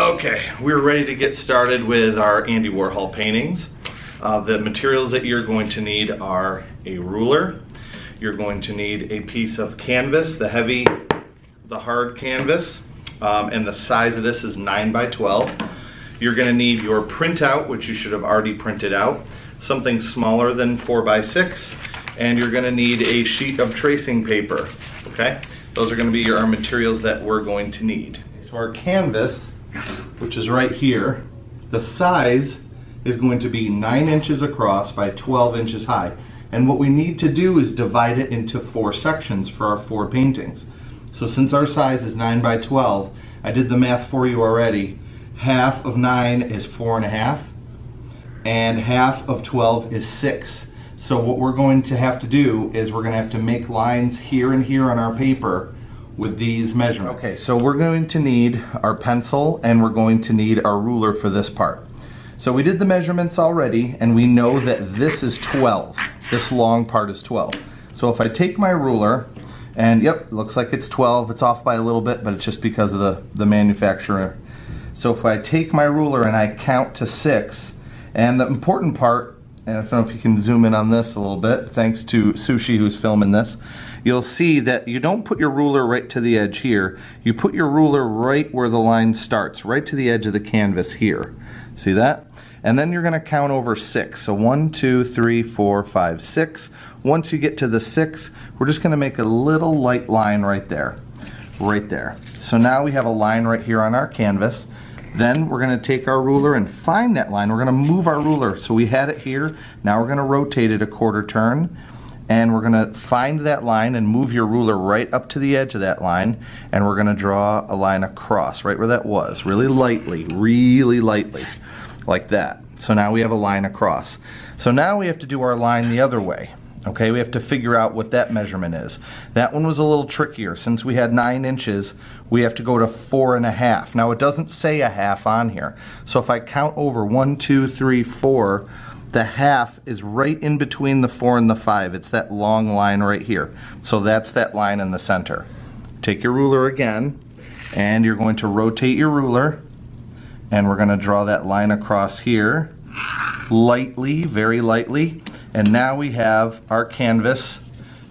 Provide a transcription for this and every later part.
Okay, we're ready to get started with our Andy Warhol paintings. The materials that you're going to need are a ruler. You're going to need a piece of canvas, the hard canvas, and the size of this is 9 by 12. You're going to need your printout, which you should have already printed out, something smaller than 4 by 6, and you're going to need a sheet of tracing paper. Okay, those are going to be our materials that we're going to need. So our canvas, which is right here, the size is going to be 9 inches across by 12 inches high. And what we need to do is divide it into 4 sections for our 4 paintings. So since our size is 9 by 12, I did the math for you already. Half of 9 is 4.5, and half of 12 is 6. So what we're going to have to do is we're going to have to make lines here and here on our paper with these measurements. Okay, so we're going to need our pencil and we're going to need our ruler for this part. So we did the measurements already and we know that this is 12. This long part is 12. So if I take my ruler, and yep, looks like it's 12. It's off by a little bit, but it's just because of the manufacturer. So if I take my ruler and I count to 6, and the important part, and I don't know if you can zoom in on this a little bit, thanks to Sushi who's filming this, you'll see that you don't put your ruler right to the edge here. You put your ruler right where the line starts, right to the edge of the canvas here. See that? And then you're going to count over 6. So 1, 2, 3, 4, 5, 6. Once you get to the 6, we're just going to make a little light line right there. Right there. So now we have a line right here on our canvas. Then we're going to take our ruler and find that line. We're going to move our ruler. So we had it here. Now we're going to rotate it a quarter turn. And we're going to find that line and move your ruler right up to the edge of that line. And we're going to draw a line across right where that was. Really lightly, like that. So now we have a line across. So now we have to do our line the other way. Okay, we have to figure out what that measurement is. That one was a little trickier. Since we had 9 inches, we have to go to 4.5. Now it doesn't say a half on here. So if I count over 1, 2, 3, 4, the half is right in between the 4 and the 5. It's that long line right here. So that's that line in the center. Take your ruler again, and you're going to rotate your ruler, and we're going to draw that line across here, lightly, very lightly. And now we have our canvas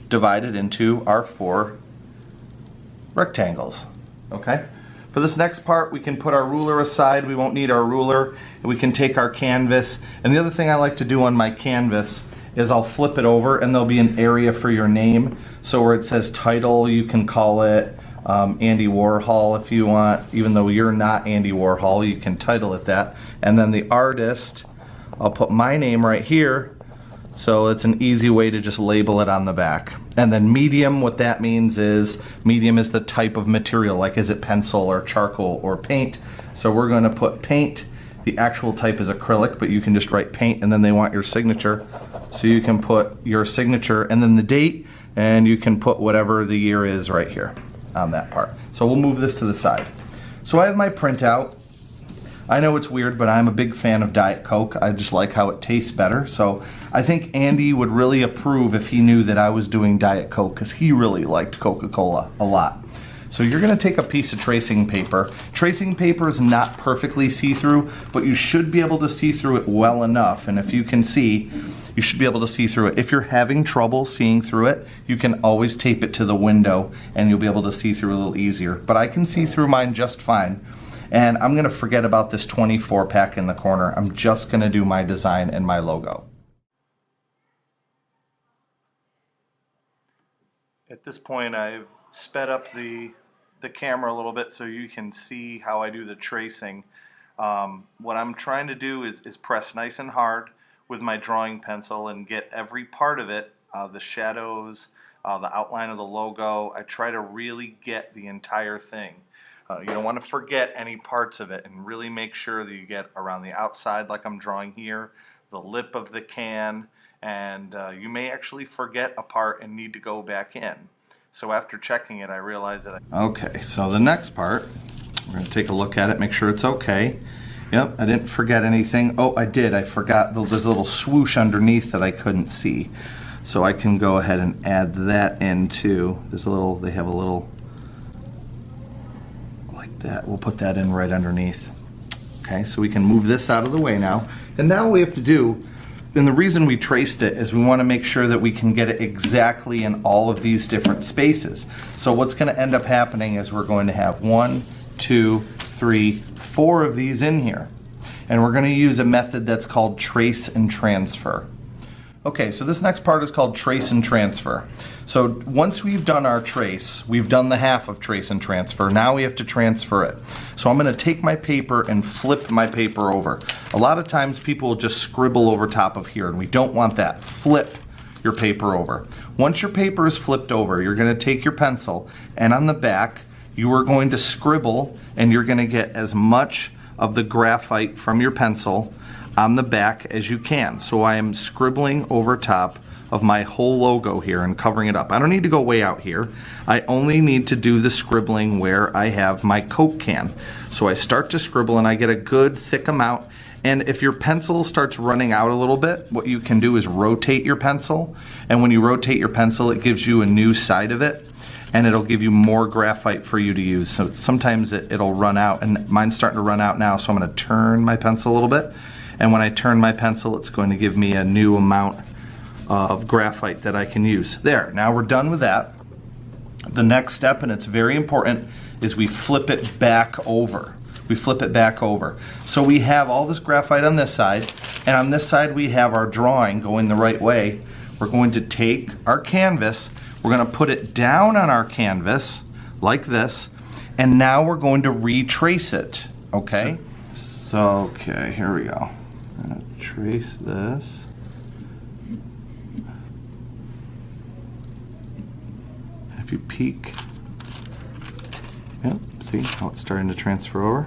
divided into our 4 rectangles. Okay? For this next part, we can put our ruler aside. We won't need our ruler. We can take our canvas. And the other thing I like to do on my canvas is I'll flip it over and there'll be an area for your name. So where it says title, you can call it Andy Warhol if you want. Even though you're not Andy Warhol, you can title it that. And then the artist, I'll put my name right here. So it's an easy way to just label it on the back. And then medium, what that means is, medium is the type of material, like is it pencil or charcoal or paint. So we're going to put paint. The actual type is acrylic, but you can just write paint, and then they want your signature. So you can put your signature and then the date, and you can put whatever the year is right here on that part. So we'll move this to the side. So I have my printout. I know it's weird, but I'm a big fan of Diet Coke. I just like how it tastes better. So I think Andy would really approve if he knew that I was doing Diet Coke, because he really liked Coca-Cola a lot. So you're going to take a piece of tracing paper. Tracing paper is not perfectly see-through, but you should be able to see through it well enough. And if you can see, you should be able to see through it. If you're having trouble seeing through it, you can always tape it to the window and you'll be able to see through a little easier. But I can see through mine just fine. And I'm going to forget about this 24 pack in the corner. I'm just going to do my design and my logo. At this point, I've sped up the camera a little bit so you can see how I do the tracing. What I'm trying to do is press nice and hard with my drawing pencil and get every part of it, the shadows, the outline of the logo. I try to really get the entire thing. You don't want to forget any parts of it, and really make sure that you get around the outside like I'm drawing here, the lip of the can, and you may actually forget a part and need to go back in. So after checking it, I realized that Okay, so the next part, we're going to take a look at it, make sure it's okay. Yep, I didn't forget anything. Oh, I did. I forgot there's a little swoosh underneath that I couldn't see. So I can go ahead and add that in too. There's a little, they have a little that. We'll put that in right underneath. Okay, so we can move this out of the way now. And now what we have to do, and the reason we traced it is we want to make sure that we can get it exactly in all of these different spaces. So what's going to end up happening is we're going to have 1, 2, 3, 4 of these in here. And we're going to use a method that's called trace and transfer. Okay, so this next part is called trace and transfer. So once we've done our trace, we've done the half of trace and transfer, now we have to transfer it. So I'm going to take my paper and flip my paper over. A lot of times people will just scribble over top of here, and we don't want that. Flip your paper over. Once your paper is flipped over, you're going to take your pencil, and on the back you are going to scribble, and you're going to get as much of the graphite from your pencil on the back as you can. So I am scribbling over top of my whole logo here and covering it up. I don't need to go way out here. I only need to do the scribbling where I have my Coke can. So I start to scribble and I get a good thick amount. And if your pencil starts running out a little bit, what you can do is rotate your pencil. And when you rotate your pencil, it gives you a new side of it, and it'll give you more graphite for you to use. So sometimes it'll run out, and mine's starting to run out now, so I'm going to turn my pencil a little bit. And when I turn my pencil, it's going to give me a new amount of graphite that I can use. There, now we're done with that. The next step, and it's very important, is we flip it back over. We flip it back over. So we have all this graphite on this side, and on this side we have our drawing going the right way. We're going to take our canvas, we're going to put it down on our canvas like this, and now we're going to retrace it, okay? So, okay, here we go. I'm going to trace this. If you peek, yep, see how it's starting to transfer over?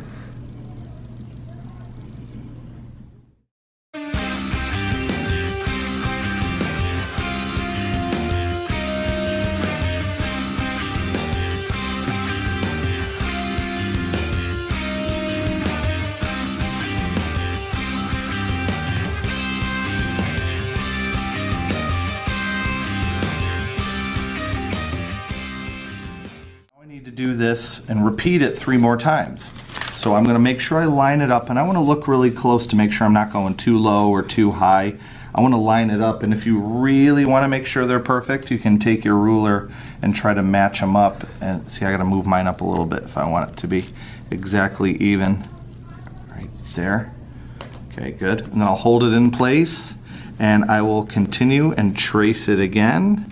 Do this and repeat it 3 more times. So I'm going to make sure I line it up, and I want to look really close to make sure I'm not going too low or too high. I want to line it up, and if you really want to make sure they're perfect, you can take your ruler and try to match them up. And see, I got to move mine up a little bit if I want it to be exactly even right there. Okay, good. And then I'll hold it in place, and I will continue and trace it again.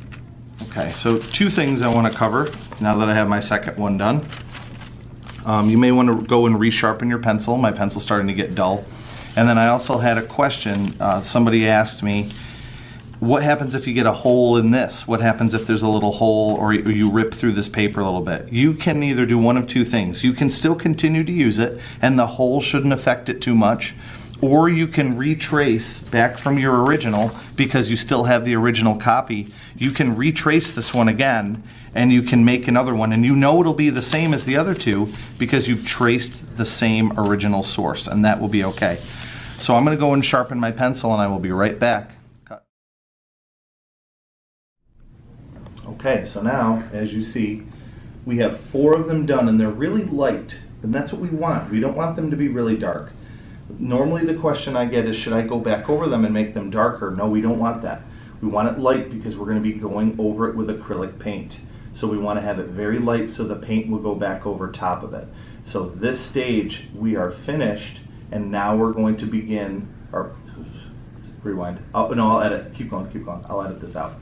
Okay, so 2 things I want to cover now that I have my second one done. You may want to go and resharpen your pencil. My pencil's starting to get dull. And then I also had a question. Somebody asked me, what happens if you get a hole in this? What happens if there's a little hole or you rip through this paper a little bit? You can either do one of 2 things. You can still continue to use it, and the hole shouldn't affect it too much. Or you can retrace back from your original, because you still have the original copy. You can retrace this one again, and you can make another one, and you know it'll be the same as the other 2 because you've traced the same original source, and that will be okay. So I'm going to go and sharpen my pencil, and I will be right back. Cut. Okay, so now, as you see, we have 4 of them done, and they're really light, and that's what we want. We don't want them to be really dark. Normally the question I get is, should I go back over them and make them darker? No, we don't want that. We want it light because we're going to be going over it with acrylic paint. So we want to have it very light so the paint will go back over top of it. So this stage we are finished, and now we're going to begin, or rewind. Oh, no, I'll edit. Keep going, keep going. I'll edit this out.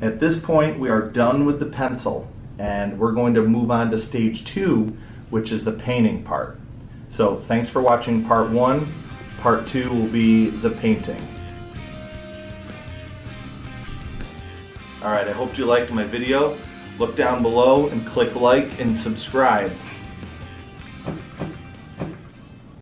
At this point we are done with the pencil, and we're going to move on to stage 2, which is the painting part. So thanks for watching part 1. Part 2 will be the painting. Alright, I hope you liked my video. Look down below and click like and subscribe.